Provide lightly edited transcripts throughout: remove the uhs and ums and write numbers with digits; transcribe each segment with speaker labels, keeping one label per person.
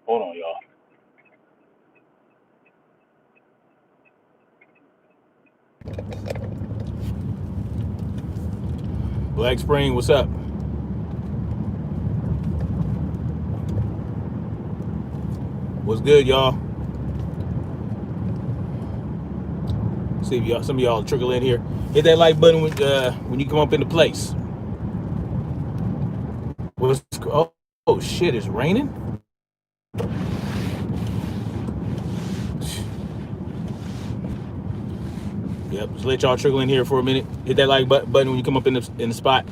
Speaker 1: Hold on, y'all.
Speaker 2: Black Spring, what's up? What's good, y'all? See if y'all, some of y'all trickle in here. Hit that like button when you come up into place. Oh shit, it's raining? Yep, just let y'all trickle in here for a minute. Hit that like button when you come up in the spot.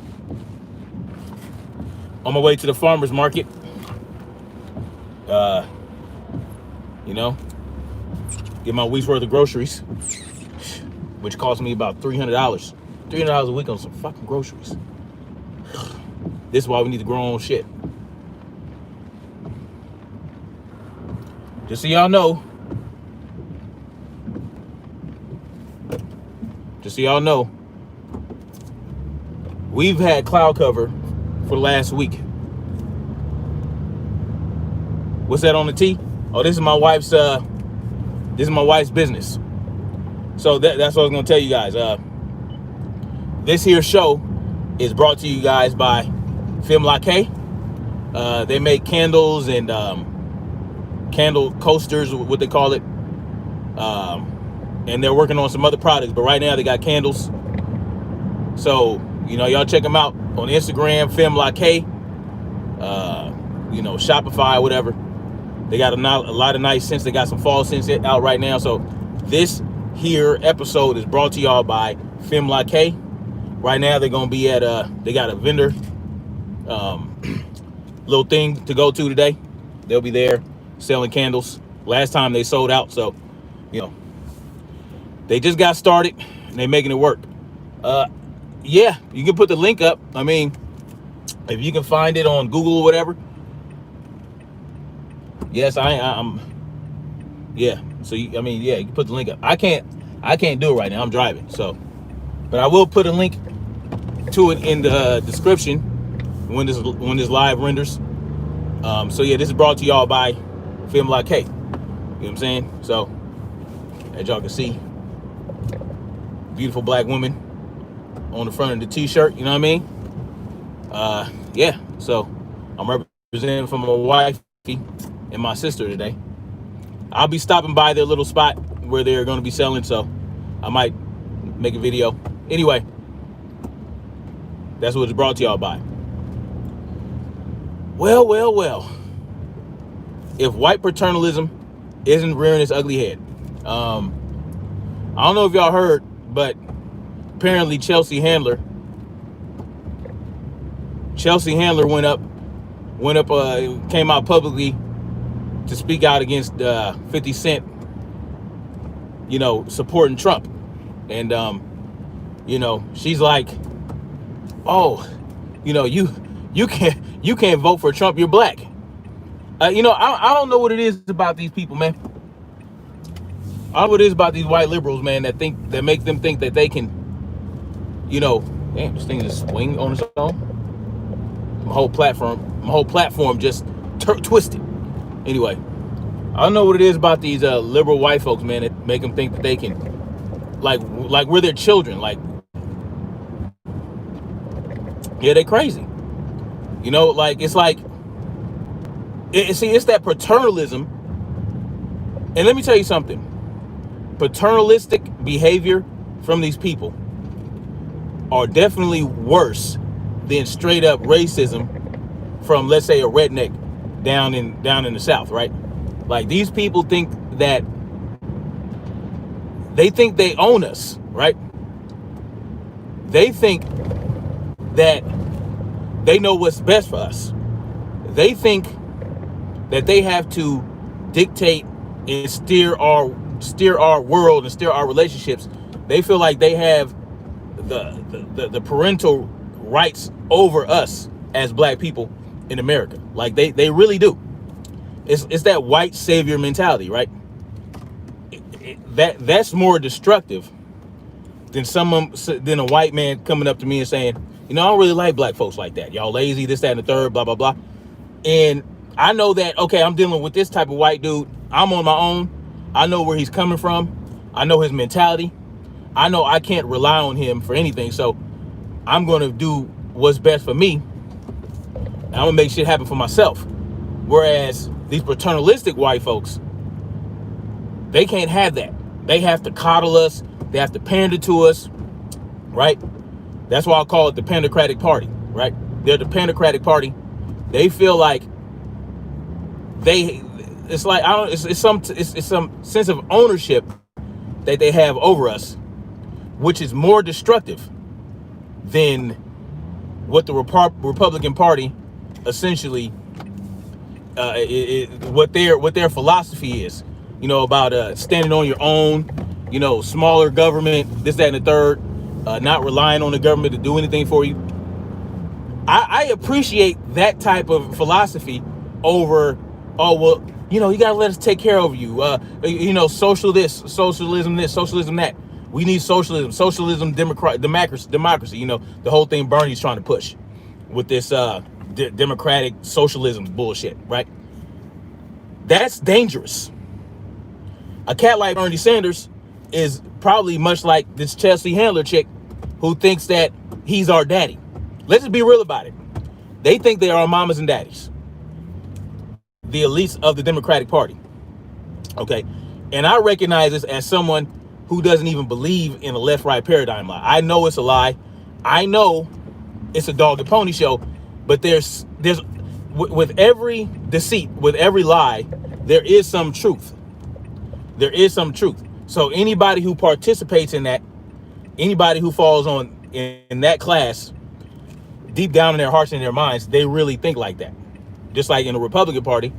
Speaker 2: On my way to the farmer's market. Uh, you know, get my week's worth of groceries, which cost me about $300. $300 a week on some fucking groceries. This is why we need to grow our own shit. Just so y'all know, we've had cloud cover for the last week. What's that on the T? Oh, this is my wife's business. So that's what I was gonna tell you guys. This here show is brought to you guys by Femme Laque. They make candles and candle coasters, what they call it. And they're working on some other products, but right now they got candles. So, y'all check them out on Instagram, Femme Laque, Shopify, whatever. They got a lot of nice scents. They got some fall scents out right now. So this here episode is brought to y'all by Femme Laque. Right now they're going to be at, they got a vendor little thing to go to today. They'll be there selling candles. Last time they sold out. So, they just got started and they're making it work. Yeah, you can put the link up. I mean, if you can find it on Google or whatever. Yes, I'm. Yeah. So you can put the link up. I can't do it right now. I'm driving. So, but I will put a link to it in the description when this live renders. So yeah, this is brought to y'all by Femme Laque. You know what I'm saying? So, as y'all can see, beautiful black woman on the front of the t-shirt. You know what I mean? Yeah. So I'm representing for my wife and my sister today. I'll be stopping by their little spot where they're going to be selling, so I might make a video. Anyway, that's what it's brought to y'all by. Well. If white paternalism isn't rearing its ugly head, I don't know if y'all heard, but apparently Chelsea Handler came out publicly to speak out against 50 Cent, supporting Trump. And, she's like, oh, you can't vote for Trump, you're black. I don't know what it is about these people, man. I don't know what it is about these white liberals, man, that make them think that they can, damn, this thing just swing on its own. My whole platform just twisted. Anyway, I don't know what it is about these liberal white folks, man, that make them think that they can, like we're their children. Like, yeah, they crazy. It's like, it's that paternalism. And let me tell you something. Paternalistic behavior from these people are definitely worse than straight up racism from, let's say, a redneck down in the South, right? Like, these people think that they own us, right? They think that they know what's best for us. They think that they have to dictate and steer our world and steer our relationships. They feel like they have the parental rights over us as black people in America. Like, they really do. It's that white savior mentality, right? That's more destructive than a white man coming up to me and saying, I don't really like black folks like that. Y'all lazy, this, that, and the third, blah, blah, blah. And I know that, okay, I'm dealing with this type of white dude. I'm on my own. I know where he's coming from. I know his mentality. I know I can't rely on him for anything. So I'm going to do what's best for me. And I'm going to make shit happen for myself. Whereas these paternalistic white folks, they can't have that. They have to coddle us. They have to pander to us, right? That's why I call it the Pandocratic Party, right? They're the Pandocratic Party. They feel like it's like, I don't, it's some sense of ownership that they have over us, which is more destructive than what the Republican Party essentially, what their philosophy is, about standing on your own, smaller government, this, that, and the third, not relying on the government to do anything for you. I appreciate that type of philosophy over, oh, well, you gotta let us take care of you. Social this, socialism this, socialism that. We need socialism, democracy. The whole thing Bernie's trying to push with this democratic socialism bullshit, right? That's dangerous. A cat like Bernie Sanders is probably much like this Chelsea Handler chick who thinks that he's our daddy. Let's just be real about it. They think they are our mamas and daddies. The elites of the Democratic Party. Okay. And I recognize this as someone who doesn't even believe in a left-right paradigm lie. I know it's a lie. I know it's a dog and pony show, but there's with every deceit, with every lie, there is some truth. There is some truth. So anybody who participates in that, anybody who falls in that class, deep down in their hearts and their minds, they really think like that. Just like in the Republican Party,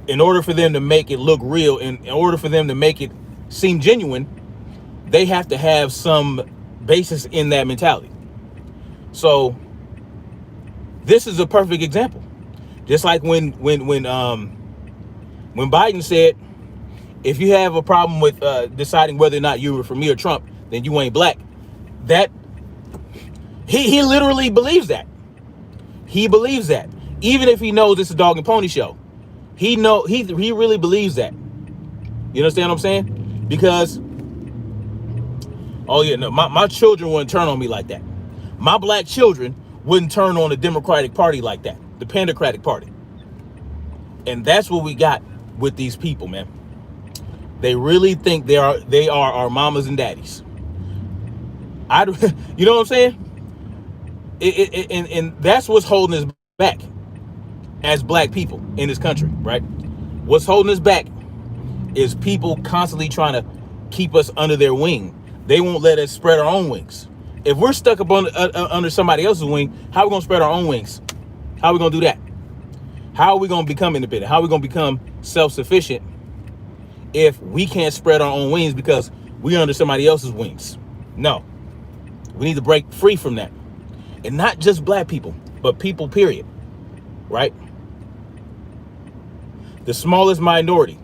Speaker 2: in order for them to make it look real, in order for them to make it seem genuine, they have to have some basis in that mentality. So this is a perfect example. Just like when Biden said, if you have a problem with deciding whether or not you were for me or Trump, then you ain't black. That he literally believes that. He believes that. Even if he knows it's a dog and pony show. He really believes that. You understand what I'm saying? Because, oh yeah, no, my children wouldn't turn on me like that. My black children wouldn't turn on the Democratic Party like that. The Pandocratic Party. And that's what we got with these people, man. They really think they are our mamas and daddies. You know what I'm saying? And that's what's holding us back as black people in this country, right? What's holding us back is people constantly trying to keep us under their wing. They won't let us spread our own wings. If we're stuck up on under somebody else's wing, how are we gonna spread our own wings? How are we gonna do that? How are we gonna become independent? How are we gonna become self-sufficient if we can't spread our own wings because we're under somebody else's wings? No. We need to break free from that. And not just black people, but people, period. Right? The smallest minority,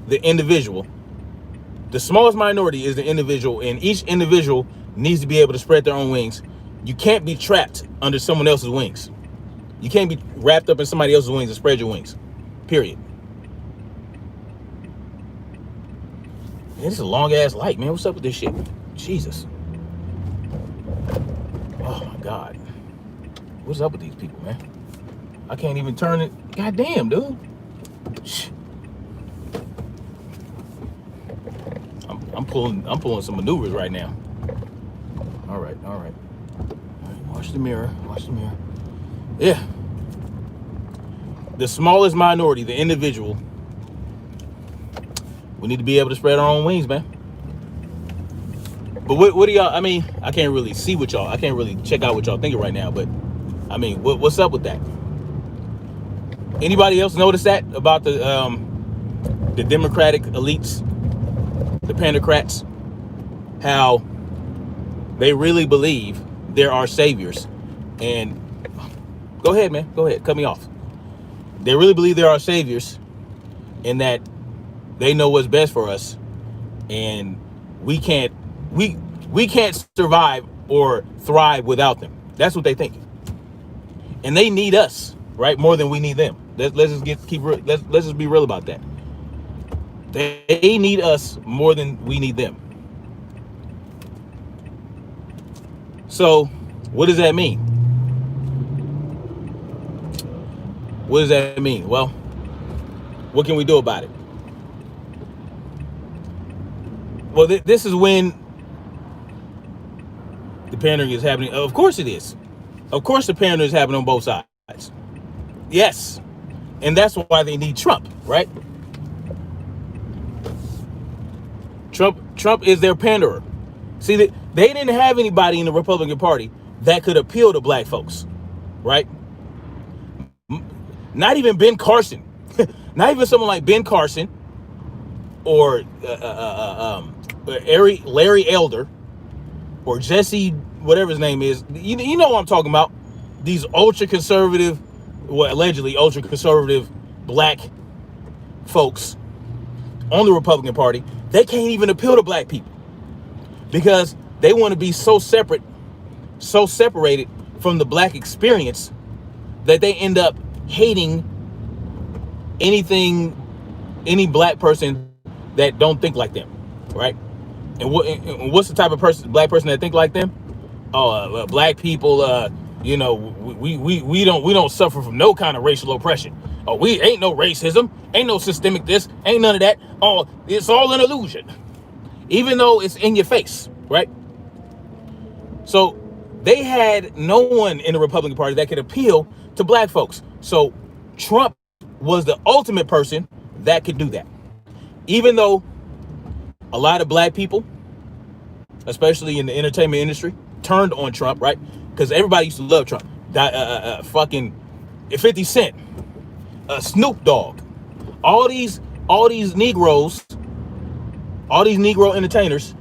Speaker 2: the individual. The smallest minority is the individual, and each individual needs to be able to spread their own wings. You can't be trapped under someone else's wings. You can't be wrapped up in somebody else's wings and spread your wings. Period. Man, this is a long ass light, man. What's up with this shit? Jesus. Oh my God. What's up with these people, man? I can't even turn it. God damn, dude. I'm pulling some maneuvers right now. All right. Watch the mirror. Yeah. The smallest minority, the individual. We need to be able to spread our own wings, man. But what do y'all, I mean, I can't really see what y'all, I can't really check out what y'all thinking right now, but I mean, what's up with that? Anybody else notice that about the Democratic elites, the Pandocrats, how they really believe they're our saviors? And go ahead, man, go ahead, cut me off. They really believe they're our saviors and that they know what's best for us, and we can't survive or thrive without them. That's what they think. And they need us, right? More than we need them. Let's just let's just be real about that. They need us more than we need them. So, what does that mean? What does that mean? Well, what can we do about it? Well, this is when the pandering is happening. Of course it is. Of course the pandering is happening on both sides. Yes. And that's why they need Trump, right? Trump is their panderer. See, they didn't have anybody in the Republican Party that could appeal to black folks, right? Not even Ben Carson. Not even someone like Ben Carson or Larry Elder or Jesse, whatever his name is. You know what I'm talking about. These ultra-conservative, allegedly ultra-conservative black folks on the Republican Party, they can't even appeal to black people because they want to be so separate, so separated from the black experience that they end up hating any black person that don't think like them, right? And what's the type of black person that think like them? Oh, black people, we don't suffer from no kind of racial oppression. Oh, we ain't no racism, ain't no systemic this, ain't none of that. Oh, it's all an illusion, even though it's in your face, right? So they had no one in the Republican Party that could appeal to black folks. So Trump was the ultimate person that could do that. Even though a lot of black people, especially in the entertainment industry, turned on Trump, right? Because everybody used to love Trump. Fucking 50 Cent, Snoop Dogg, all these Negroes, all these Negro entertainers,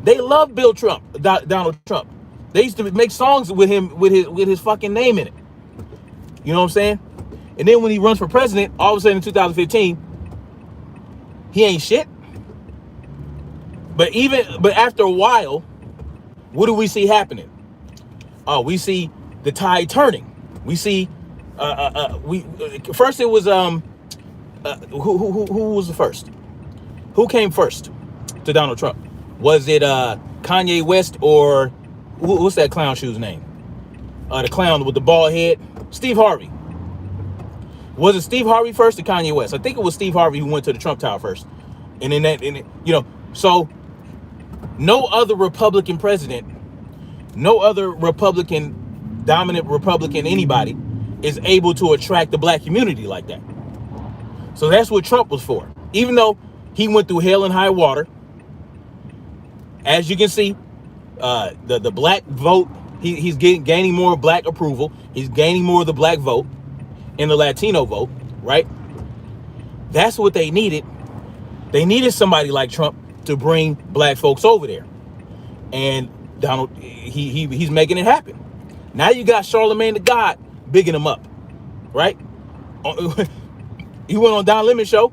Speaker 2: they love Donald Trump. They used to make songs with him with his fucking name in it. You know what I'm saying? And then when he runs for president, all of a sudden in 2015, he ain't shit. But after a while, what do we see happening? Oh, we see the tide turning. We see first it was who was the first? Who came first to Donald Trump? Was it Kanye West or what's that clown shoe's name? The clown with the bald head, Steve Harvey. Was it Steve Harvey first or Kanye West? I think it was Steve Harvey who went to the Trump Tower first. And then so no other Republican president, no other dominant Republican anybody is able to attract the black community like that. So that's what Trump was for. Even though he went through hell and high water, as you can see, the black vote, he's gaining more black approval. He's gaining more of the black vote and the Latino vote, right? That's what they needed. They needed somebody like Trump to bring black folks over there. And Donald, he's making it happen. Now you got Charlemagne the God bigging him up, right? He went on Don Lemon show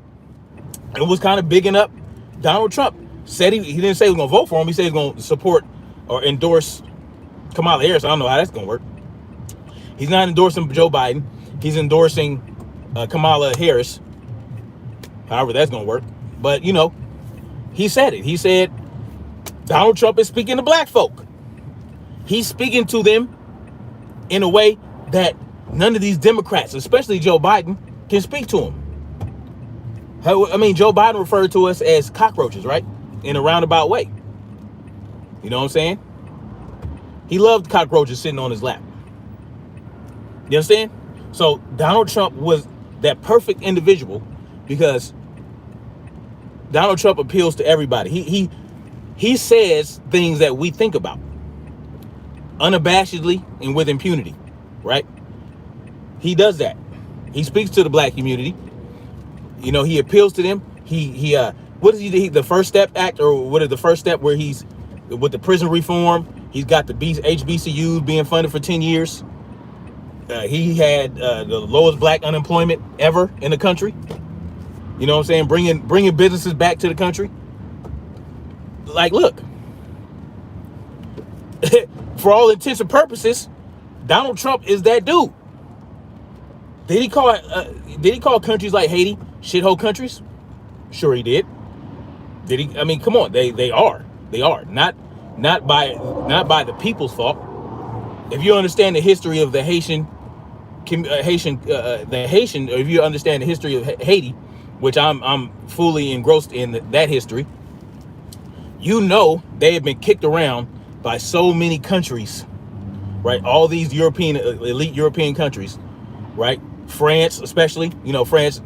Speaker 2: and was kind of bigging up Donald Trump. Said he didn't say he was going to vote for him. He said he was going to support or endorse Kamala Harris. I don't know how that's going to work. He's not endorsing Joe Biden. He's endorsing Kamala Harris. However that's going to work. But, he said it. He said Donald Trump is speaking to black folk. He's speaking to them in a way that none of these Democrats, especially Joe Biden, can speak to him. I mean, Joe Biden referred to us as cockroaches, right? In a roundabout way. You know what I'm saying? He loved cockroaches sitting on his lap. You understand? So Donald Trump was that perfect individual because Donald Trump appeals to everybody. He says things that we think about unabashedly and with impunity, right? He does that. He speaks to the black community. He appeals to them. What is he? The First Step Act, or what is the First Step where he's with the prison reform? He's got the HBCUs being funded for 10 years. He had the lowest black unemployment ever in the country. You know what I'm saying? Bringing businesses back to the country. Like, look, for all intents and purposes, Donald Trump is that dude. Did he call countries like Haiti shithole countries? Sure he did. Did he? I mean, come on, they are. They are not by the people's fault. If you understand the history of the Haitian, or if you understand the history of Haiti, which I'm fully engrossed in that history, you know they have been kicked around by so many countries, right? All these elite European countries, right? France, especially, France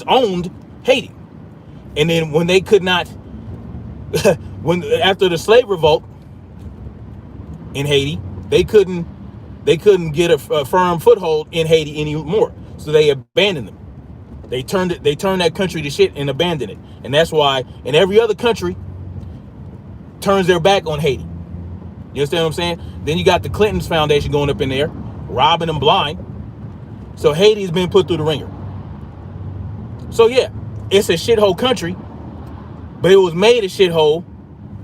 Speaker 2: owned Haiti. And then when they could not, after the slave revolt in Haiti, they couldn't get a firm foothold in Haiti anymore. So they abandoned them. They turned that country to shit and abandoned it. And that's why, and every other country turns their back on Haiti. You understand what I'm saying? Then you got the Clinton's Foundation going up in there, robbing them blind. So Haiti's been put through the ringer. So yeah, it's a shithole country, but it was made a shithole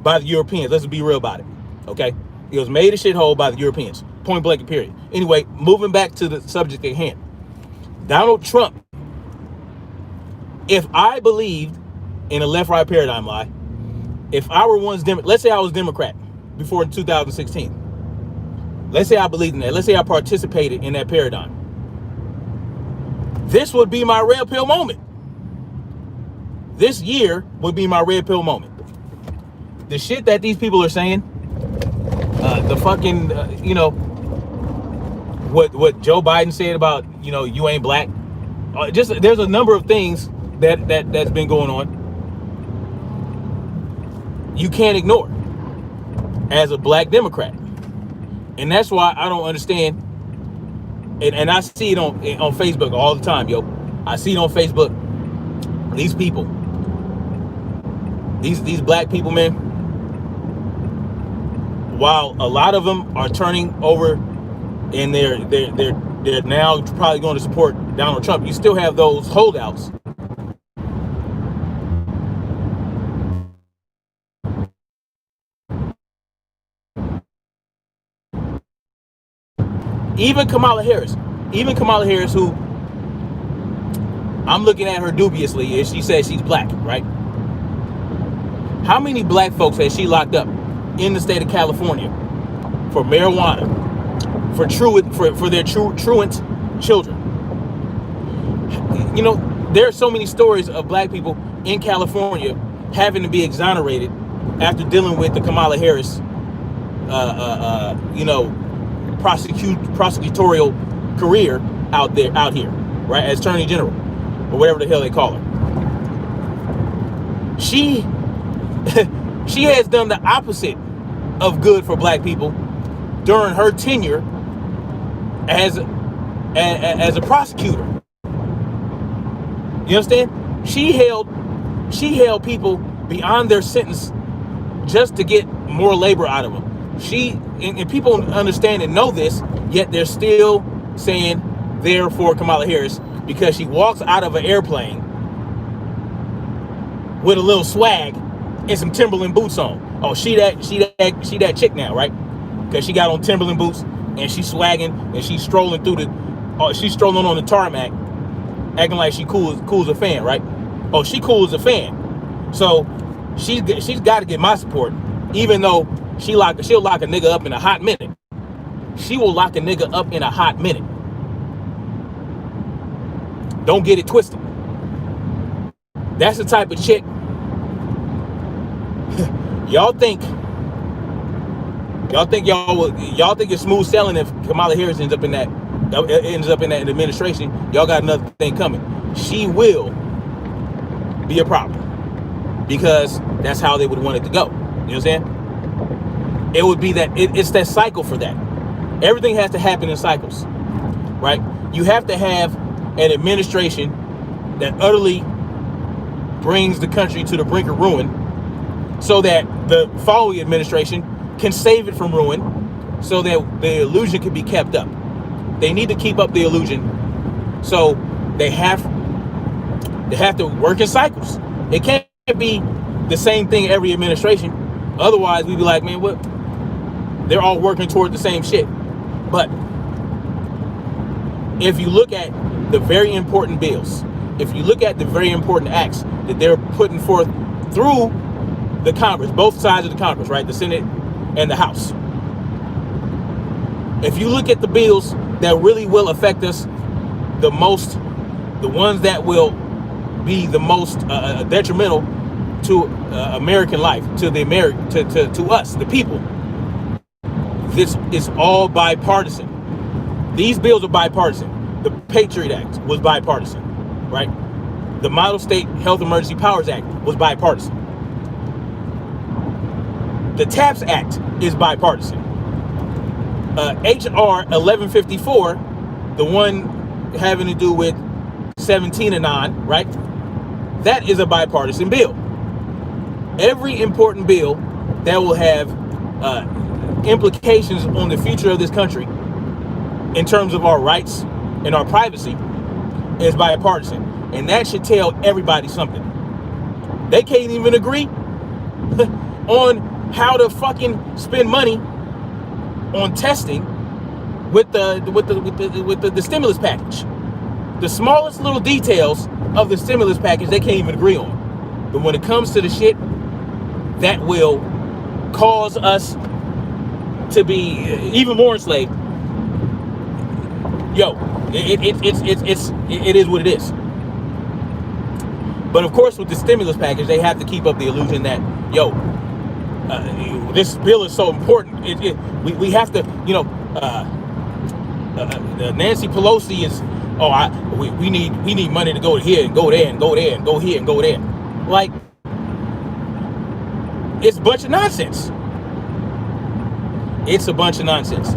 Speaker 2: by the Europeans. Let's be real about it, okay? It was made a shithole by the Europeans, point blank and period. Anyway, moving back to the subject at hand. Donald Trump, if I believed in a left-right paradigm lie, if I were once let's say I was Democrat before 2016. Let's say I believed in that. Let's say I participated in that paradigm. This would be my red pill moment. This year would be my red pill moment. The shit that these people are saying, the fucking, what Joe Biden said about, you ain't black. Just there's a number of things that's been going on. You can't ignore as a black Democrat. And that's why I don't understand. And I see it on Facebook all the time, yo. I see it on Facebook. These people, these black people, man, while a lot of them are turning over and they're now probably going to support Donald Trump, you still have those holdouts. Even Kamala Harris, who I'm looking at her dubiously, as she says she's black, right? How many black folks has she locked up in the state of California for marijuana, for their truant children? There are so many stories of black people in California having to be exonerated after dealing with the Kamala Harris, prosecutorial career out here, right, as Attorney General or whatever the hell they call her. She has done the opposite of good for black people during her tenure as a prosecutor. You understand? She held people beyond their sentence just to get more labor out of them. And people understand and know this, yet they're still saying they're for Kamala Harris because she walks out of an airplane with a little swag and some Timberland boots on. Oh, she that chick now, right? Because she got on Timberland boots and she's swagging and she's strolling she's strolling on the tarmac, acting like she cool as a fan, right? Oh, she cool as a fan. So she's got to get my support, even though she'll lock a nigga up in a hot minute. She will lock a nigga up in a hot minute. Don't get it twisted. That's the type of chick. Y'all think it's smooth sailing if Kamala Harris ends up in that administration. Y'all got another thing coming. She will be a problem because that's how they would want it to go. You know what I'm saying? It would be that it's that cycle for that. Everything has to happen in cycles, right? You have to have an administration that utterly brings the country to the brink of ruin so that the following administration can save it from ruin so that the illusion can be kept up. They need to keep up the illusion, so they have to work in cycles. It can't be the same thing every administration. Otherwise, we'd be like, man, what? They're all working toward the same shit. But if you look at the very important bills, if you look at the very important acts that they're putting forth through the Congress, both sides of the Congress, right? The Senate and the House. If you look at the bills that really will affect us the most, the ones that will be the most detrimental to American life, to the to us, the people, this is all bipartisan. These bills are bipartisan. The Patriot Act was bipartisan, right? The Model State Health Emergency Powers Act was bipartisan. The TAPS Act is bipartisan. HR 1154, the one having to do with 17 and on, right? That is a bipartisan bill. Every important bill that will have implications on the future of this country in terms of our rights and our privacy is bipartisan. And that should tell everybody something. They can't even agree on how to fucking spend money on testing with the stimulus package. The smallest little details of the stimulus package they can't even agree on. But when it comes to the shit that will cause us to be even more enslaved, yo, it is what it is. But of course, with the stimulus package, they have to keep up the illusion that, yo, this bill is so important. We have to, you know, Nancy Pelosi is, we need money to go here and go there and go there and go here and go there. Like, it's a bunch of nonsense. It's a bunch of nonsense.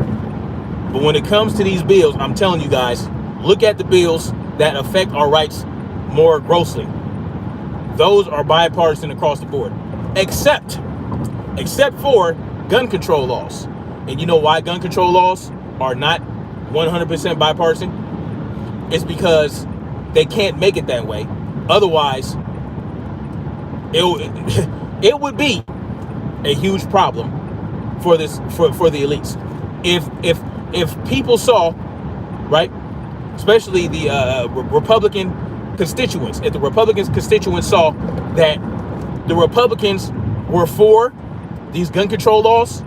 Speaker 2: But when it comes to these bills, I'm telling you guys, look at the bills that affect our rights more grossly. Those are bipartisan across the board, except for gun control laws. And you know why gun control laws are not 100% bipartisan? It's because they can't make it that way. Otherwise, it would be a huge problem for the elites. If people saw, right, especially the Republican constituents, if the Republican constituents saw that the Republicans were for these gun control laws,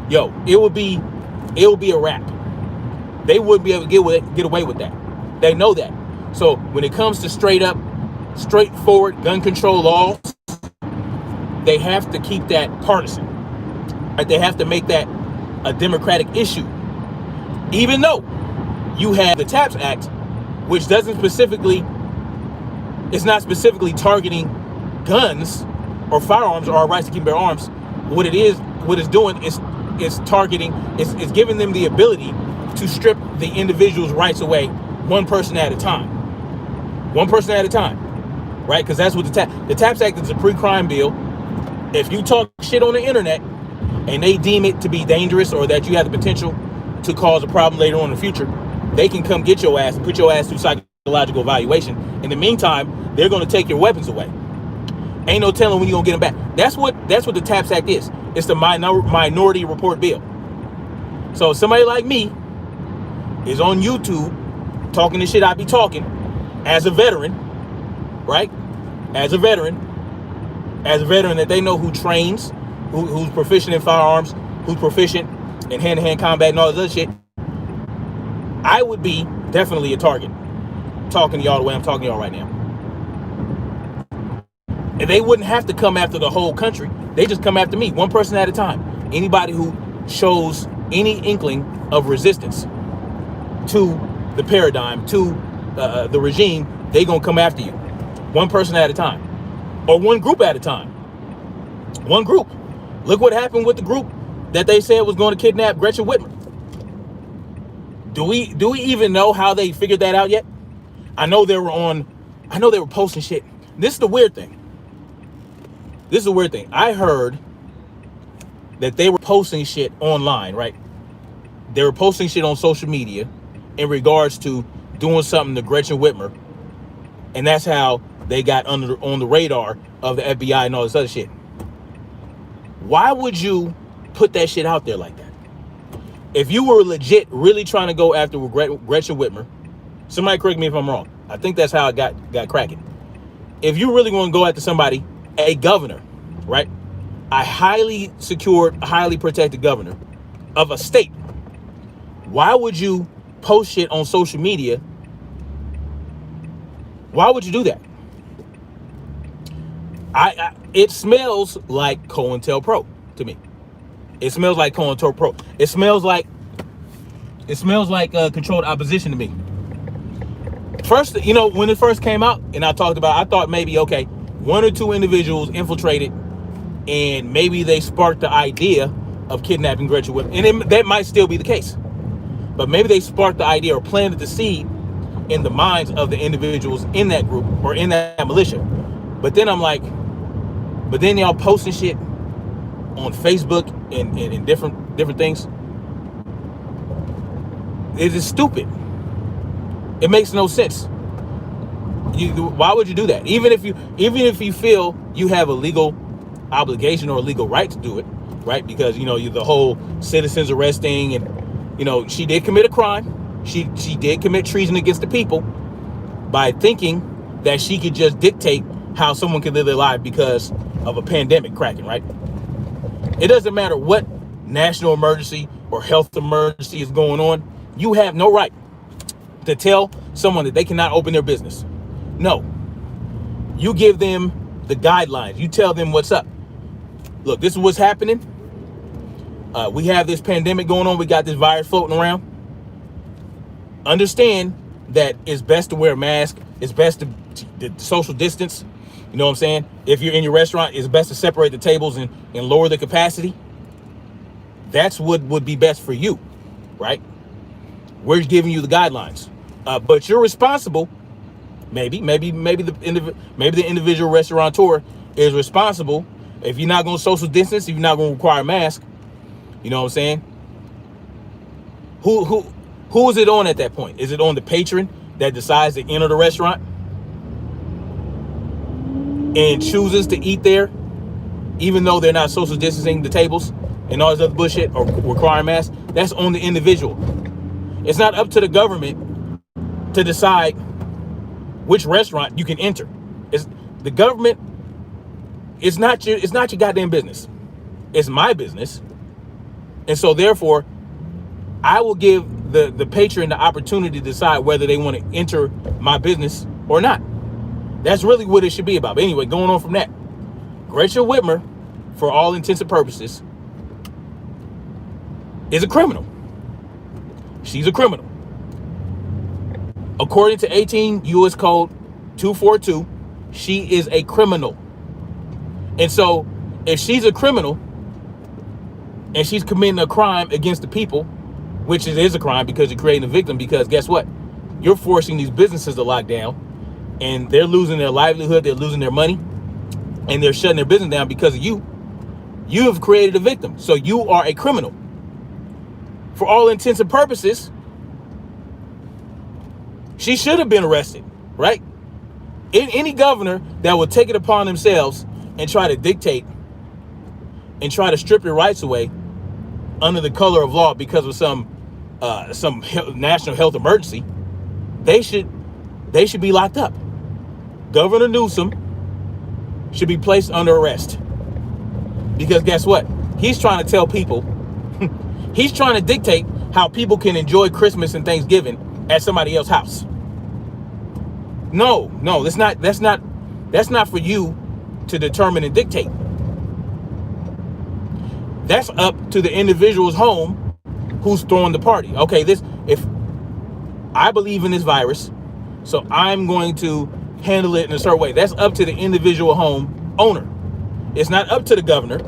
Speaker 2: yo, it would be a wrap. They wouldn't be able to get away with that. They know that. So when it comes to straightforward gun control laws, they have to keep that partisan. Right? They have to make that a Democratic issue. Even though you have the TAPS Act, which doesn't specifically, it's not specifically targeting guns or firearms or our rights to keep bear arms. What it's doing is targeting, is giving them the ability to strip the individual's rights away one person at a time. One person at a time, right? Because that's what the TAPS Act is a pre-crime bill. If you talk shit on the internet and they deem it to be dangerous or that you have the potential to cause a problem later on in the future, they can come get your ass and put your ass through psychological evaluation. In the meantime, they're going to take your weapons away. Ain't no telling when you're going to get them back. That's what the TAPS Act is. It's the Minority Report Bill. So somebody like me is on YouTube talking the shit I be talking as a veteran, right? As a veteran that they know who trains, who's proficient in firearms, who's proficient in hand-to-hand combat and all this other shit. I would be definitely a target. Talking to y'all the way I'm talking to y'all right now. And they wouldn't have to come after the whole country. They just come after me, one person at a time. Anybody who shows any inkling of resistance to the paradigm, to the regime, they gonna come after you. One person at a time. Or one group at a time. One group. Look what happened with the group that they said was going to kidnap Gretchen Whitmer. Do we even know how they figured that out yet? I know they were posting shit. This is the weird thing. I heard that they were posting shit online, right? They were posting shit on social media in regards to doing something to Gretchen Whitmer. And that's how they got on the radar of the FBI and all this other shit. Why would you put that shit out there like that? If you were legit, really trying to go after Gretchen Whitmer, somebody correct me if I'm wrong. I think that's how it got cracking. If you really want to go after somebody, a governor, right? A highly secured, highly protected governor of a state, why would you post shit on social media? Why would you do that? It smells like COINTELPRO to me. It smells like COINTELPRO. It smells like controlled opposition to me. First, when it first came out, and I thought maybe, okay, one or two individuals infiltrated, and maybe they sparked the idea of kidnapping Gretchen Whitmer, and that might still be the case. But maybe they sparked the idea or planted the seed in the minds of the individuals in that group or in that militia. But then I'm like, y'all posting shit on Facebook and different things. It is stupid. It makes no sense. Why would you do that? Even if you feel you have a legal obligation or a legal right to do it, right? Because you're the whole citizens arresting, and she did commit a crime. She did commit treason against the people by thinking that she could just dictate how someone can live their life because of a pandemic cracking, right? It doesn't matter what national emergency or health emergency is going on. You have no right to tell someone that they cannot open their business. No. You give them the guidelines. You tell them what's up. Look, this is what's happening. We have this pandemic going on. We got this virus floating around. Understand that it's best to wear a mask. It's best to social distance. You know what I'm saying? If you're in your restaurant, it's best to separate the tables and lower the capacity. That's what would be best for you, right? We're giving you the guidelines, but you're responsible. Maybe the individual restaurateur is responsible if you're not going to social distance. If you're not going to require a mask, you know what I'm saying? Who is it on at that point? Is it on the patron that decides to enter the restaurant and chooses to eat there, even though they're not social distancing the tables and all this other bullshit or requiring masks? That's on the individual. It's not up to the government to decide which restaurant you can enter. It's the government. It's not your goddamn business. It's my business. And so therefore, I will give the patron the opportunity to decide whether they want to enter my business or not. That's really what it should be about. But anyway, going on from that, Gretchen Whitmer, for all intents and purposes, is a criminal. She's a criminal. According to 18 U.S. Code 242, she is a criminal. And so if she's a criminal and she's committing a crime against the people, which is a crime because you're creating a victim, because guess what? You're forcing these businesses to lock down and they're losing their livelihood, they're losing their money, and they're shutting their business down because of you. You have created a victim. So you are a criminal. For all intents and purposes, she should have been arrested, right? Any governor that would take it upon themselves and try to dictate and try to strip your rights away under the color of law because of some national health emergency, they should be locked up. Governor Newsom should be placed under arrest because guess what? He's trying to tell people, he's trying to dictate how people can enjoy Christmas and Thanksgiving at somebody else's house. No, that's not for you to determine and dictate. That's up to the individual's home who's throwing the party. Okay, if I believe in this virus, so I'm going to handle it in a certain way. That's up to the individual home owner. It's not up to the governor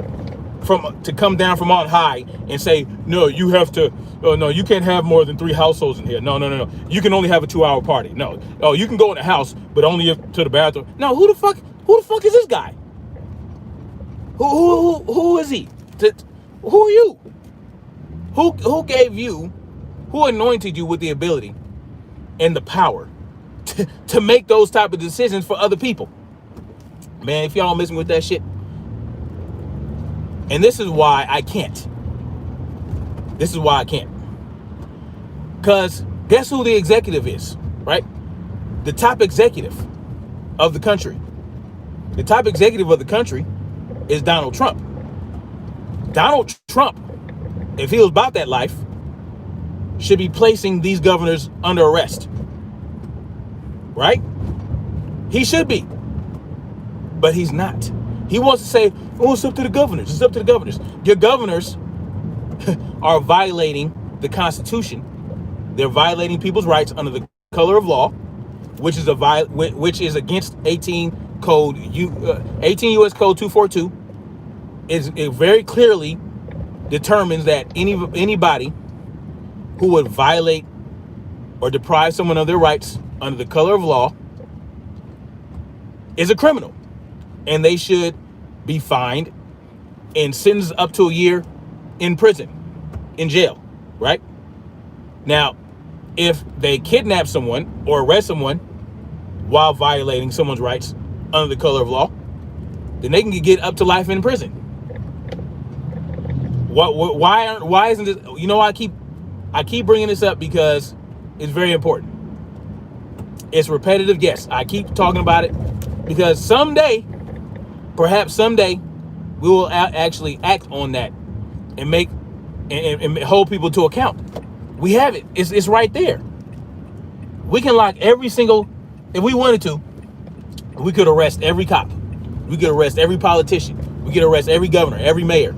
Speaker 2: to come down from on high and say, no, you have to, oh no, you can't have more than 3 households in here. No. You can only have a 2-hour party. No. Oh, you can go in the house, but only to the bathroom. No, who the fuck is this guy? Who is he? Who are you? Who gave you, who anointed you with the ability and the power to make those type of decisions for other people? Man, if y'all messing with that shit. And this is why I can't. This is why I can't. Because guess who the executive is, right? The top executive of the country. The top executive of the country is Donald Trump. Donald Trump, if he was about that life, should be placing these governors under arrest. Right? He should be. But he's not. He wants to say, oh, it's up to the governors. It's up to the governors. Your governors are violating the Constitution. They're violating people's rights under the color of law, which is against 18 U.S. Code 242. It very clearly determines that anybody who would violate or deprive someone of their rights under the color of law is a criminal, and they should be fined and sentenced up to a year in prison, in jail, right? Now, if they kidnap someone or arrest someone while violating someone's rights under the color of law, then they can get up to life in prison. Why isn't this? You know, I keep bringing this up because it's very important. It's repetitive, yes. I keep talking about it because someday, perhaps someday, we will actually act on that and make and hold people to account. We have it. It's right there. We can lock every single, if we wanted to, we could arrest every cop. We could arrest every politician. We could arrest every governor, every mayor,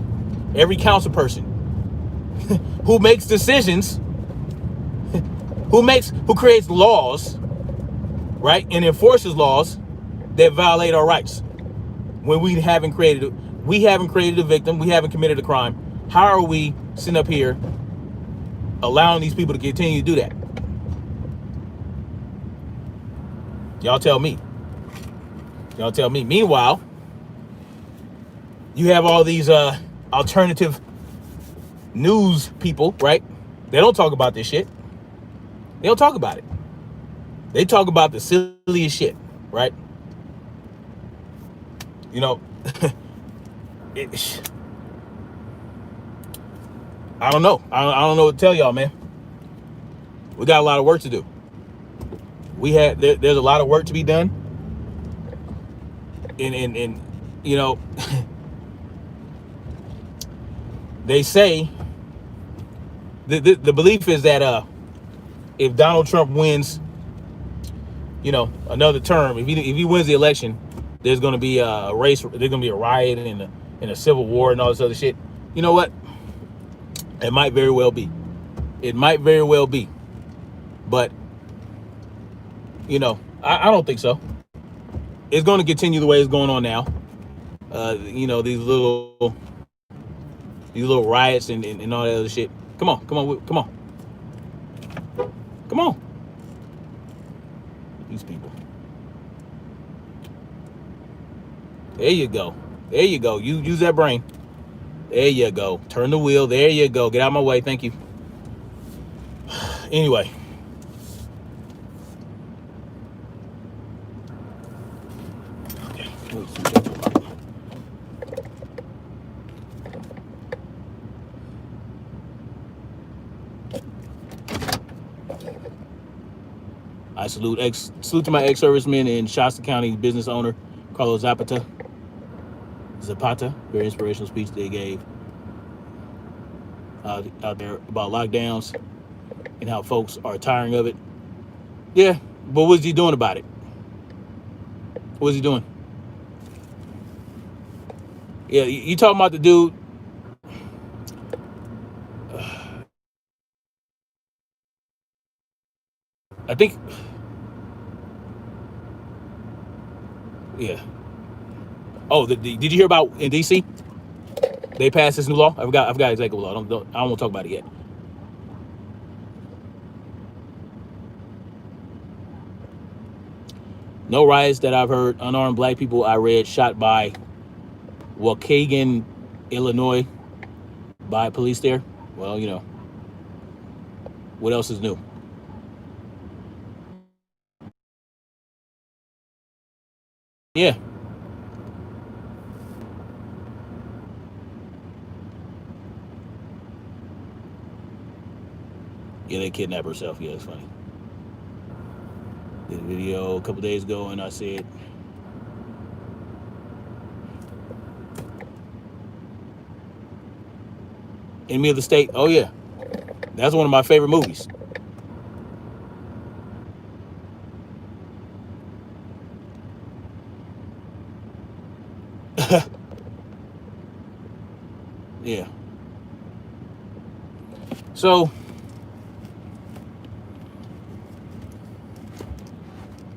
Speaker 2: every council person who makes decisions, who creates laws, right, and enforces laws that violate our rights. When we haven't created a victim, we haven't committed a crime. How are we sitting up here allowing these people to continue to do that? Y'all tell me. Y'all tell me. Meanwhile, you have all these alternative news people, right? They don't talk about this shit. They don't talk about it. They talk about the silliest shit, right? You know, I don't know. I don't know what to tell y'all, man. We got a lot of work to do. There's a lot of work to be done. And you know, they say the belief is that if Donald Trump wins, you know, another term, if he wins the election, there's going to be a race, there's going to be a riot and a civil war and all this other shit. You know what? It might very well be. It might very well be. But, you know, I don't think so. It's going to continue the way it's going on now. You know, these little riots and all that other shit. Come on. These people. There you go. You use that brain. There you go. Turn the wheel. There you go. Get out of my way. Thank you. Anyway. Okay. I salute to my ex-serviceman and Shasta County business owner, Carlos Zapata. Very inspirational speech they gave out there about lockdowns and how folks are tiring of it. Yeah, but what's he doing about it? What's he doing? Yeah, you talking about the dude? I think. Yeah. Oh, did you hear about in DC? They passed this new law. I forgot exactly what law. I don't want to talk about it yet. No riots that I've heard. Unarmed black people I read shot by Waukegan, Illinois, by police there. Well, you know, what else is new? Yeah. Yeah, they kidnapped herself. Yeah, it's funny. Did a video a couple days ago, and I said, "Enemy of the State." Oh yeah, that's one of my favorite movies. Yeah. So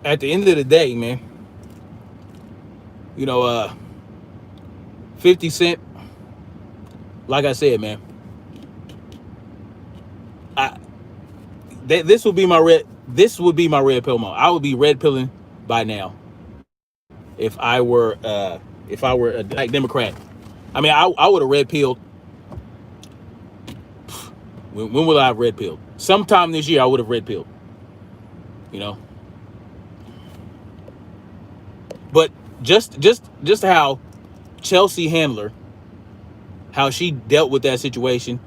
Speaker 2: at the end of the day, man, you know, 50 Cent, like I said, man, I this would be my red pill moment. I would be red pilling by now if I were a like Democrat. I mean, I would have red pilled. When will I have red pilled? Sometime this year I would have red pilled. You know. But just how Chelsea Handler, how she dealt with that situation.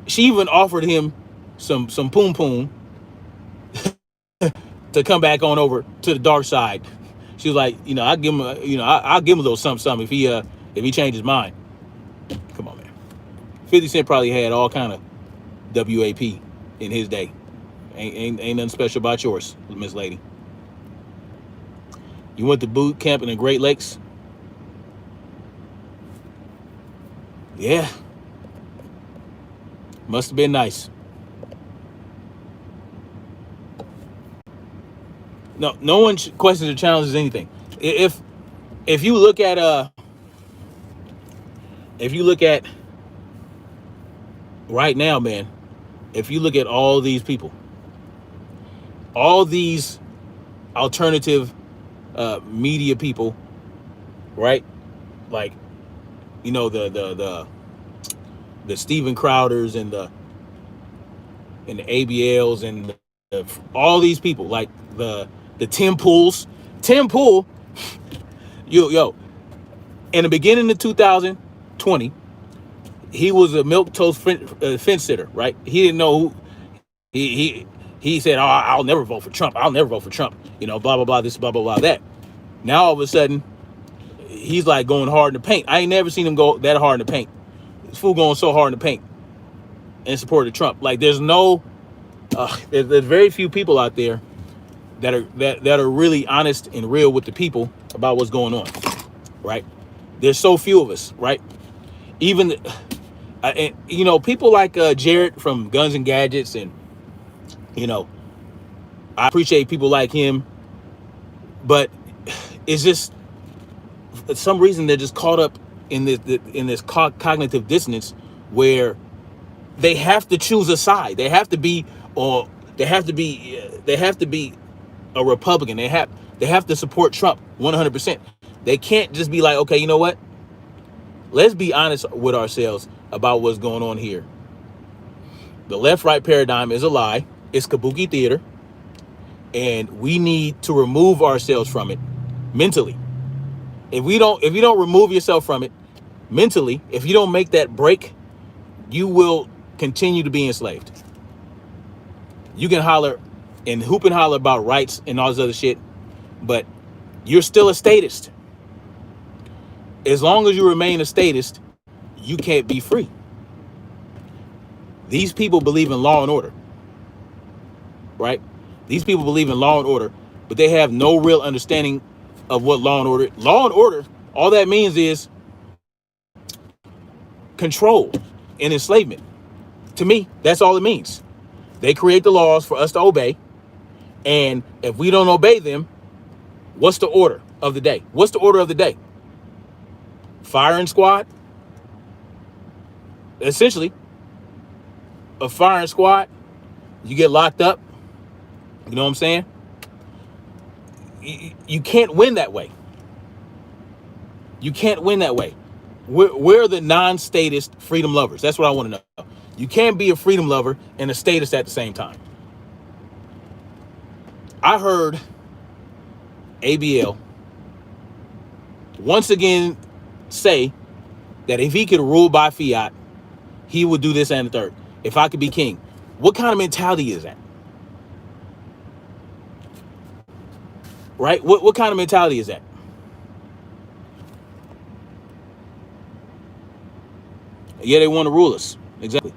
Speaker 2: She even offered him some poom poom to come back on over to the dark side. She was like, you know, I'll give him I'll give him a little something if he changed his mind. Come on, man. 50 Cent probably had all kind of WAP in his day. Ain't nothing special about yours, Miss Lady. You went to boot camp in the Great Lakes? Yeah. Must have been nice. No one questions or challenges anything. If you look at right now, man, if you look at all these people, all these alternative media people, right? Like, you know, the Steven Crowders and the ABLs and all these people, like the Tim Pools. Tim Pool, yo, in the beginning of 2020, he was a milquetoast fence sitter, right? He didn't know who he said, "Oh, I'll never vote for Trump. I'll never vote for Trump." You know, blah blah blah, this, blah blah blah, that. Now all of a sudden, he's like going hard in the paint. I ain't never seen him go that hard in the paint. This fool going so hard in the paint in support of Trump. Like, there's very few people out there that are really honest and real with the people about what's going on, right? There's so few of us, right? Even and, you know, people like Jared from Guns and Gadgets, and you know, I appreciate people like him, but it's just for some reason they're just caught up in this cognitive dissonance where they have to choose a side. They have to be a Republican. They have to support Trump 100%. They can't just be like, okay, you know what? Let's be honest with ourselves about what's going on here. The left-right paradigm is a lie. It's kabuki theater, and we need to remove ourselves from it mentally. If you don't remove yourself from it mentally, if you don't make that break, you will continue to be enslaved. You can holler and hoop and holler about rights and all this other shit, but you're still a statist. As long as you remain a statist, you can't be free. These people believe in law and order, right? These people believe in law and order, but they have no real understanding of what law and order, all that means is control and enslavement. To me, that's all it means. They create the laws for us to obey, and if we don't obey them, what's the order of the day? What's the order of the day? Firing squad? Essentially, a firing squad, you get locked up. You know what I'm saying? You can't win that way. You can't win that way. We're the non-statist freedom lovers. That's what I want to know. You can't be a freedom lover and a statist at the same time. I heard ABL once again say that if he could rule by fiat, he would do this and the third. If I could be king. What kind of mentality is that? Right? What kind of mentality is that? Yeah, they want to rule us. Exactly.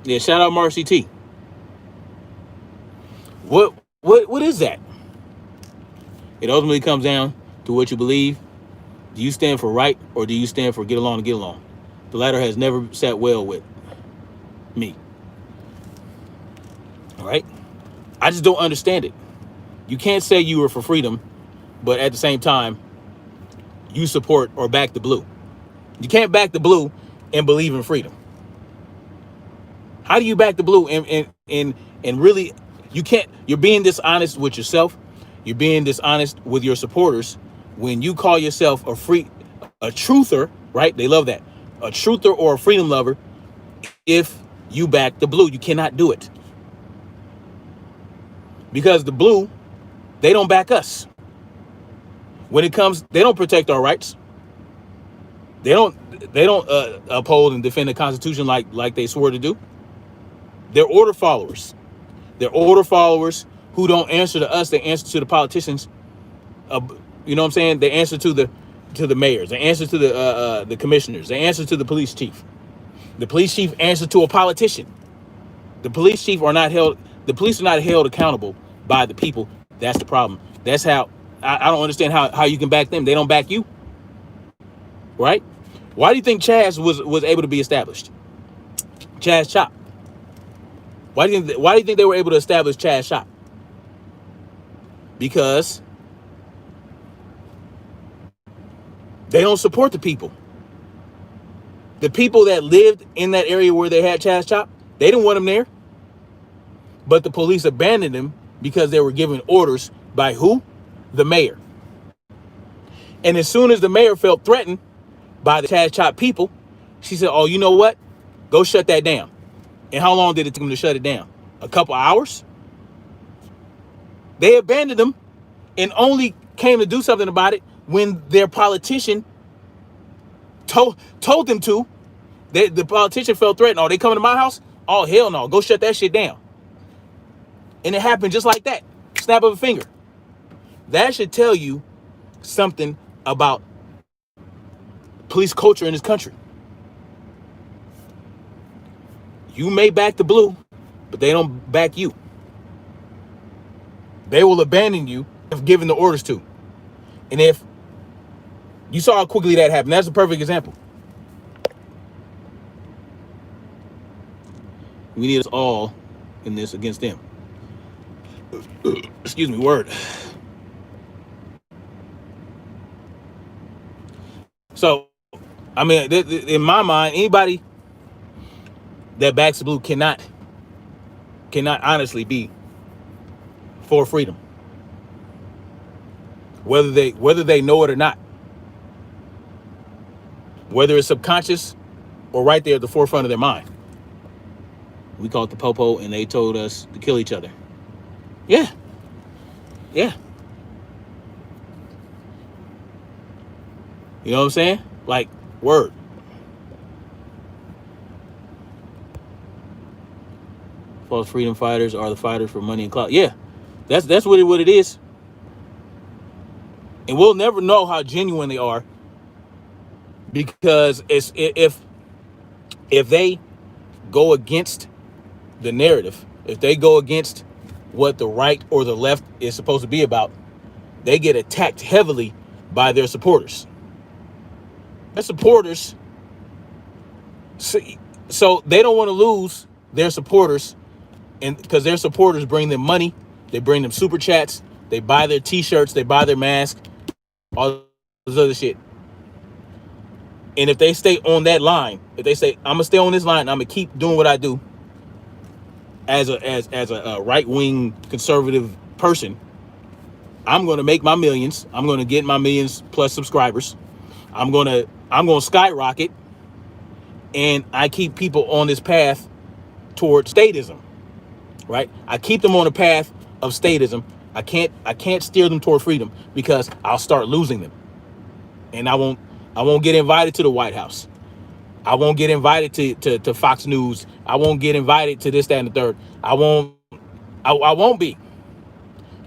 Speaker 2: Yeah, shout out Marcy T. What is that? It ultimately comes down to what you believe. Do you stand for right, or do you stand for get along to get along? The latter has never sat well with me. All right? I just don't understand it. You can't say you were for freedom, but at the same time, you support or back the blue. You can't back the blue and believe in freedom. How do you back the blue and really, you can't, you're being dishonest with yourself. You're being dishonest with your supporters when you call yourself a truther, right? They love that. A truther or a freedom lover. If you back the blue, you cannot do it. Because the blue, they don't back us. When it comes, they don't protect our rights. They don't uphold and defend the Constitution like they swore to do. They're order followers. They're order followers who don't answer to us. They answer to the politicians. You know what I'm saying? They answer to the mayors. They answer to the commissioners. They answer to the police chief. The police chief answers to a politician. The police chief are not held. The police are not held accountable by the people. That's the problem. That's how I don't understand how you can back them. They don't back you, right? Why do you think Chaz was able to be established? Chaz Chop. Why do you think they were able to establish Chaz Chop? Because they don't support the people. The people that lived in that area where they had Chaz Chop, they didn't want him there. But the police abandoned him because they were given orders by who? The mayor. And as soon as the mayor felt threatened by the Chaz Chop people, she said, oh, you know what? Go shut that down. And how long did it take them to shut it down? A couple hours? They abandoned him and only came to do something about it when their politician told them to. The politician felt threatened. Oh, they coming to my house? Oh, hell no. Go shut that shit down. And it happened just like that. Snap of a finger. That should tell you something about police culture in this country. You may back the blue, but they don't back you. They will abandon you if given the orders to. And if you saw how quickly that happened, that's a perfect example. We need us all in this against them. Excuse me, word. So, I mean, in my mind, anybody that backs the blue cannot honestly be for freedom, whether they know it or not, whether it's subconscious or right there at the forefront of their mind. We call it the popo, and they told us to kill each other. Yeah. You know what I'm saying? Like, word. False freedom fighters are the fighters for money and clout. Yeah, that's what it is. And we'll never know how genuine they are, because if they go against the narrative, if they go against what the right or the left is supposed to be about, they get attacked heavily by their supporters. Their supporters, so they don't want to lose their supporters, and because their supporters bring them money, they bring them super chats, they buy their t-shirts, they buy their masks, all this other shit. And if they stay on that line, if they say, I'm gonna stay on this line, I'm gonna keep doing what I do as a right-wing conservative person, I'm gonna make my millions. I'm gonna get my millions plus subscribers. I'm gonna skyrocket, and I keep people on this path toward statism, right? I keep them on a path of statism. I can't steer them toward freedom, because I'll start losing them, and I won't get invited to the White House. I won't get invited to Fox News. I won't get invited to this, that, and the third. I won't be.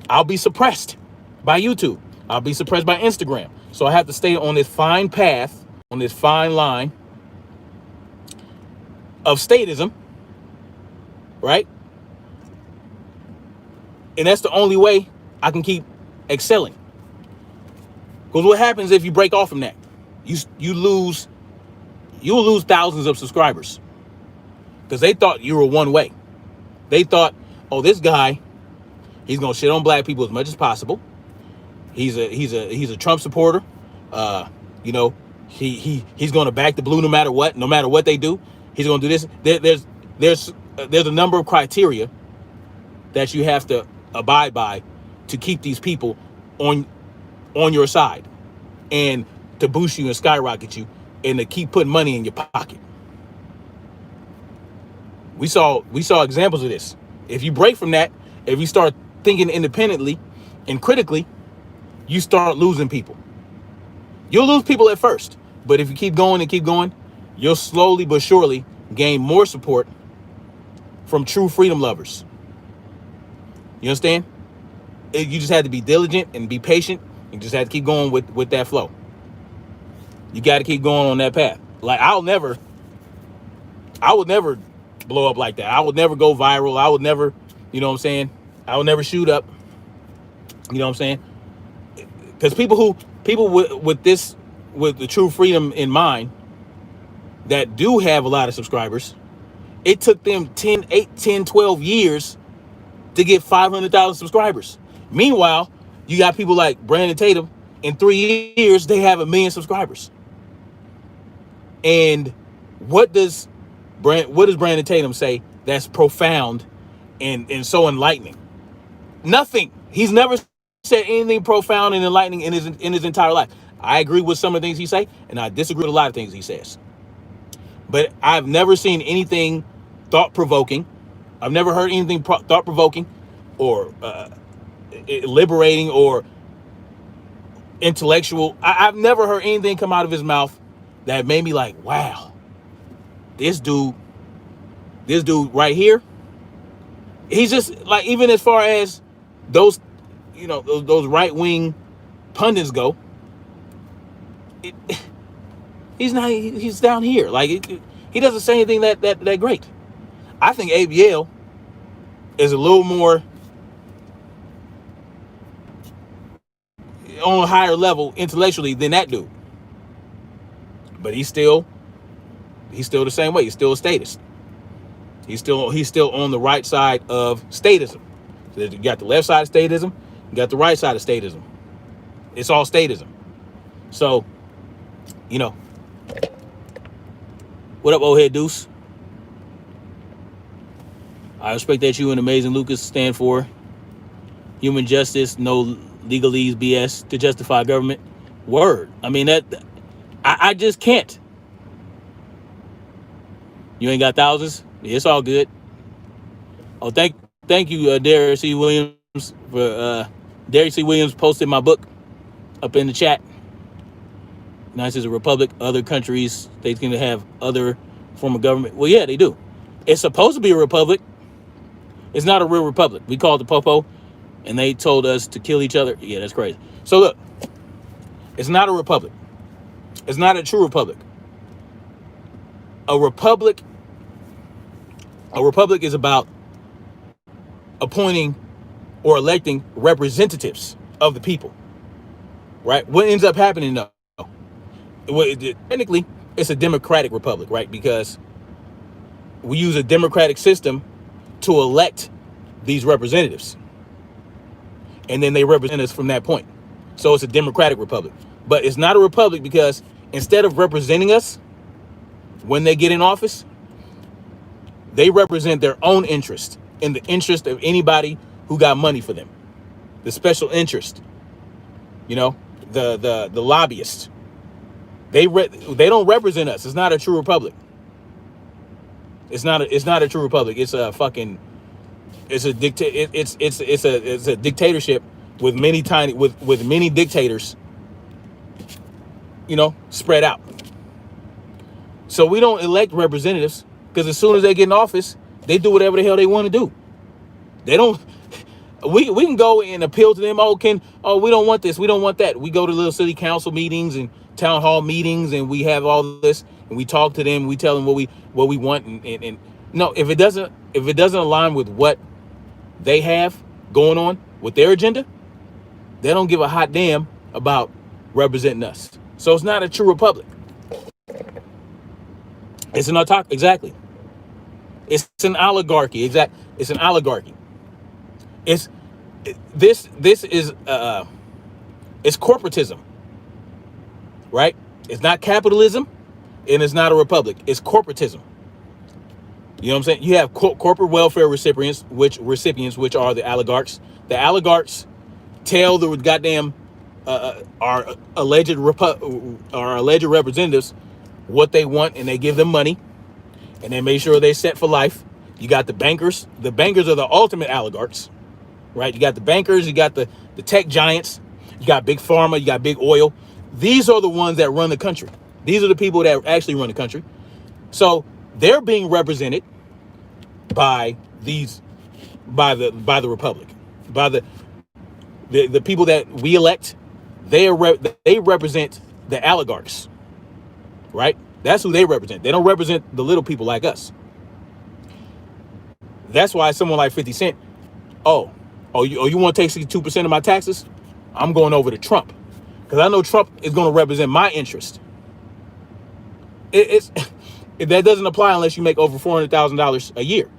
Speaker 2: I'll be suppressed by YouTube. I'll be suppressed by Instagram. So I have to stay on this fine path, on this fine line of statism, right? And that's the only way I can keep excelling. Because what happens if you break off from that? You'll lose thousands of subscribers. Because they thought you were one way. They thought, oh, this guy, he's gonna shit on black people as much as possible. He's a Trump supporter. You know, he's gonna back the blue no matter what they do. He's gonna do this. There's a number of criteria that you have to abide by to keep these people on your side and to boost you and skyrocket you and to keep putting money in your pocket. We saw examples of this. If you break from that, if you start thinking independently and critically, you start losing people. You'll lose people at first, but if you keep going, you'll slowly but surely gain more support from true freedom lovers. You understand? You just have to be diligent and be patient. You just have to keep going with that flow. You got to keep going on that path. Like I would never blow up like that. I would never go viral. I would never, you know what I'm saying? I would never shoot up. You know what I'm saying? Because people with the true freedom in mind that do have a lot of subscribers, it took them 10, 12 years to get 500,000 subscribers. Meanwhile, you got people like Brandon Tatum. In 3 years, they have 1 million subscribers. And what does Brandon Tatum say that's profound and so enlightening? Nothing. He's never said anything profound and enlightening in his entire life. I agree with some of the things he say, and I disagree with a lot of things he says. But I've never seen anything thought-provoking. I've never heard anything thought-provoking or liberating or intellectual. I've never heard anything come out of his mouth that made me like, wow, this dude right here, he's just like, even as far as those, you know, those right-wing pundits go, he's down here. Like he doesn't say anything that great. I think Abe Yale is a little more on a higher level intellectually than that dude. But he's still the same way. He's still a statist. He's still on the right side of statism. So you got the left side of statism, you got the right side of statism. It's all statism. So, you know, what up, old head Deuce? I respect that you and Amazing Lucas stand for human justice, no legalese BS to justify government. Word. I mean, that I just can't. You ain't got thousands? It's all good. Oh, thank you, Derek C. Williams, for Derek C. Williams posted my book up in the chat. Nice as a republic. Other countries, they can have other form of government. Well, yeah, they do. It's supposed to be a republic. It's not a real republic. We called the Popo, and they told us to kill each other. Yeah, that's crazy. So look, it's not a republic. It's not a true republic. A republic is about appointing or electing representatives of the people, right? What ends up happening though, technically, it's a democratic republic, right? Because we use a democratic system to elect these representatives, and then they represent us from that point. So it's a democratic republic, but it's not a republic because instead of representing us when they get in office, they represent their own interest and the interest of anybody who got money for them. The special interest, you know, the lobbyists. They don't represent us. It's not a true republic. It's not a true republic. It's a fucking. It's a dictatorship with many dictators. You know, spread out. So we don't elect representatives because as soon as they get in office, they do whatever the hell they want to do. They don't. We can go and appeal to them. We don't want this. We don't want that. We go to little city council meetings and town hall meetings, and we have all this, and we talk to them. We tell them what we want, and no, if it doesn't align with what they have going on with their agenda, they don't give a hot damn about representing us. So it's not a true republic. It's an autocracy. Exactly. It's an oligarchy. It's an oligarchy. This is it's corporatism, right? It's not capitalism, and it's not a republic. It's corporatism. You know what I'm saying? You have corporate welfare recipients, which are the oligarchs. The oligarchs tell the goddamn our alleged representatives what they want, and they give them money, and they make sure they're set for life. You got the bankers. The bankers are the ultimate oligarchs, right? You got the bankers. You got the tech giants. You got big pharma. You got big oil. These are the ones that run the country. These are the people that actually run the country. So they're being represented by the republic, by the people that we elect. They represent the oligarchs, right? That's who they represent. They don't represent the little people like us. That's why someone like 50 Cent, you want to take 62% of my taxes? I'm going over to Trump, because I know Trump is going to represent my interest. That doesn't apply unless you make over $400,000 a year.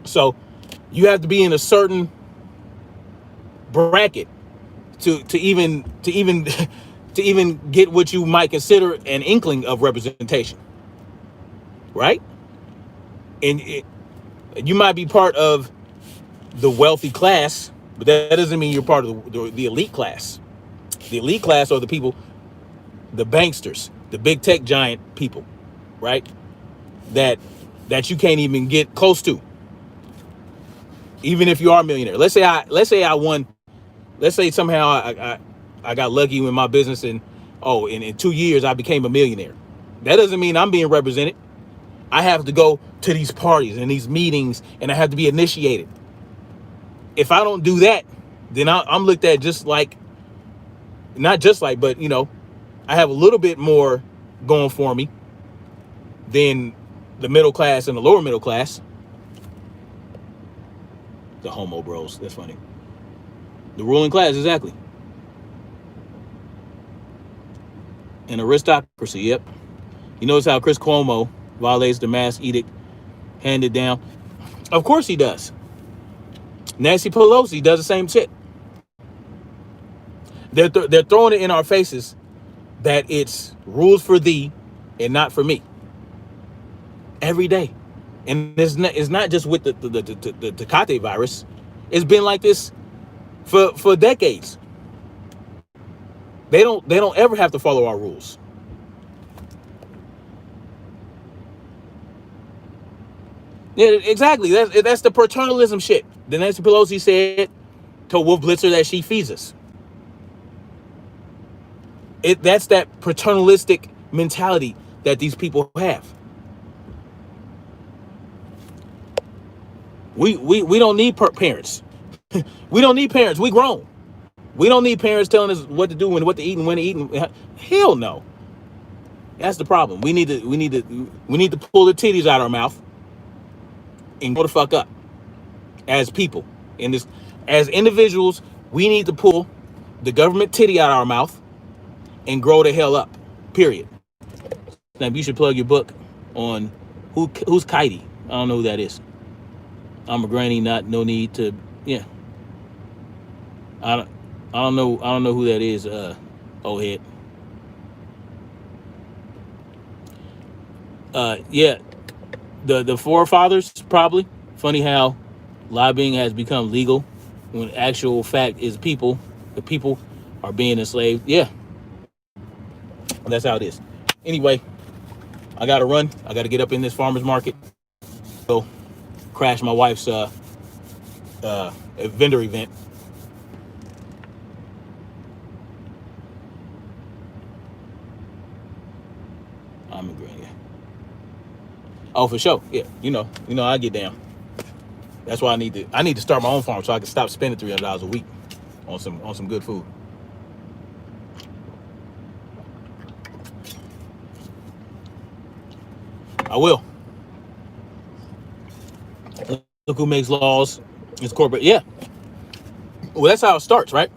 Speaker 2: So you have to be in a certain bracket to even get what you might consider an inkling of representation, right? And you might be part of the wealthy class, but that doesn't mean you're part of the elite class. The elite class are the people, the banksters, the big tech giant people, right? That you can't even get close to, even if you are a millionaire. Let's say I won. Let's say somehow I got lucky with my business, and in 2 years I became a millionaire. That doesn't mean I'm being represented. I have to go to these parties and these meetings, and I have to be initiated. If I don't do that, then I'm looked at just like, not just like, but I have a little bit more going for me than the middle class and the lower middle class. The homo bros, that's funny. The ruling class, exactly. An aristocracy, yep. You notice how Chris Cuomo violates the mask edict handed down? Of course he does. Nancy Pelosi does the same shit. They're throwing it in our faces that it's rules for thee and not for me. Every day. And it's not just with the Tecate virus. It's been like this for decades. They don't ever have to follow our rules. Yeah, exactly. That's the paternalism shit. The Nancy Pelosi said to Wolf Blitzer that she feeds us. That's that paternalistic mentality that these people have. We don't need parents. We don't need parents. We grown. We don't need parents telling us what to do and what to eat and when to eat. Hell no. That's the problem. We need to pull the titties out of our mouth and grow the fuck up as people. As individuals, we need to pull the government titty out of our mouth and grow the hell up. Period. Now you should plug your book on who's Kitey. I don't know who that is. I'm a granny, no need to. Yeah. I don't know who that is. Old head. Yeah. The forefathers, probably. Funny how lobbying has become legal when actual fact is the people are being enslaved. Yeah. That's how it is. Anyway, I gotta run. I gotta get up in this farmer's market. Go crash my wife's vendor event. I'm a granny. Oh, for sure. Yeah, I get down. That's why I need to start my own farm so I can stop spending $300 a week on some good food. I will. Look who makes laws. It's corporate. Yeah. Well, that's how it starts, right?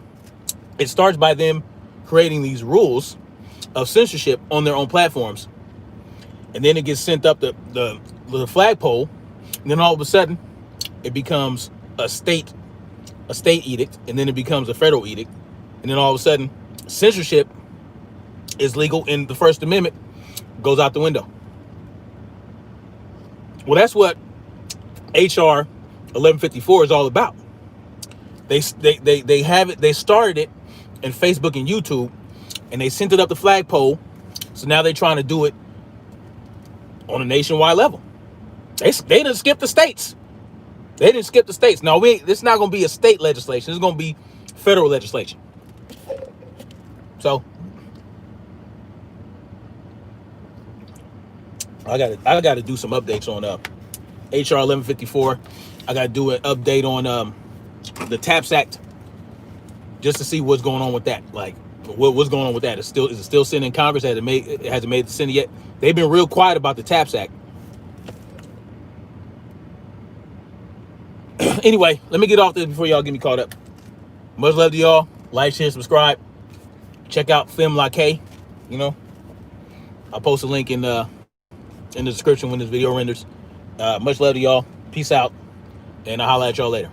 Speaker 2: It starts by them creating these rules of censorship on their own platforms, and then it gets sent up the flagpole, and then all of a sudden, it becomes a state edict, and then it becomes a federal edict, and then all of a sudden, censorship is legal, and the First Amendment goes out the window. Well, that's what HR 1154 is all about. They have it. They started it in Facebook and YouTube, and they sent it up the flagpole. So now they're trying to do it on a nationwide level. They didn't skip the states. They didn't skip the states. Now this is not going to be a state legislation. It's going to be federal legislation. So I got to do some updates on HR 1154. I got to do an update on the TAPS Act, just to see what's going on with that. Like, what's going on with that? Is it still sitting in Congress? Hasn't made the Senate yet? They've been real quiet about the TAPS Act. Anyway, let me get off this before y'all get me caught up. Much love to y'all. Like, share, subscribe. Check out Film La K. I'll post a link in the description when this video renders. Much love to y'all. Peace out, and I'll holler at y'all later.